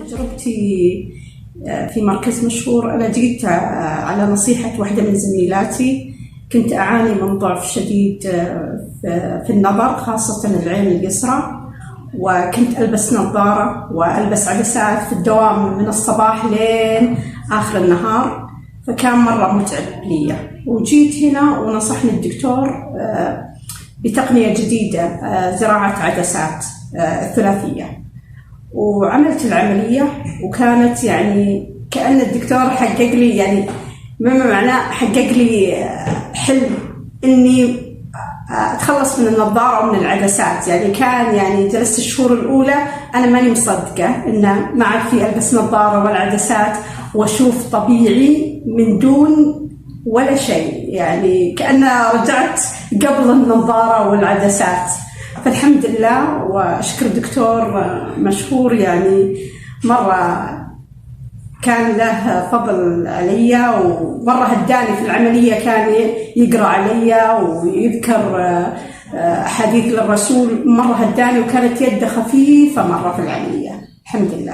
تجربتي في مركز مشهور، أنا جيت على نصيحة واحدة من زميلاتي. كنت أعاني من ضعف شديد في النظر، خاصة العين اليسرى، وكنت ألبس نظارة وألبس عدسات في الدوام من الصباح لين آخر النهار، فكان مرة متعب لي. وجيت هنا ونصحني الدكتور بتقنية جديدة، زراعة عدسات ثلاثية، وعملت العملية. وكانت يعني كأن الدكتور حقق لي، يعني بما معناه حقق لي حلم إني أتخلص من النظارة ومن العدسات. يعني كان يعني جلست الشهور الأولى أنا ماني مصدقة إن ما عاد في ألبس نظارة ولا عدسات وأشوف طبيعي من دون ولا شيء، يعني كأن رجعت قبل النظارة والعدسات. فالحمد لله وأشكر دكتور مشهور، يعني مرة كان له فضل علي، ومرة هداني في العملية، كان يقرأ علي ويذكر أحاديث للرسول، مرة هداني، وكانت يده خفيفة مرة في العملية. الحمد لله.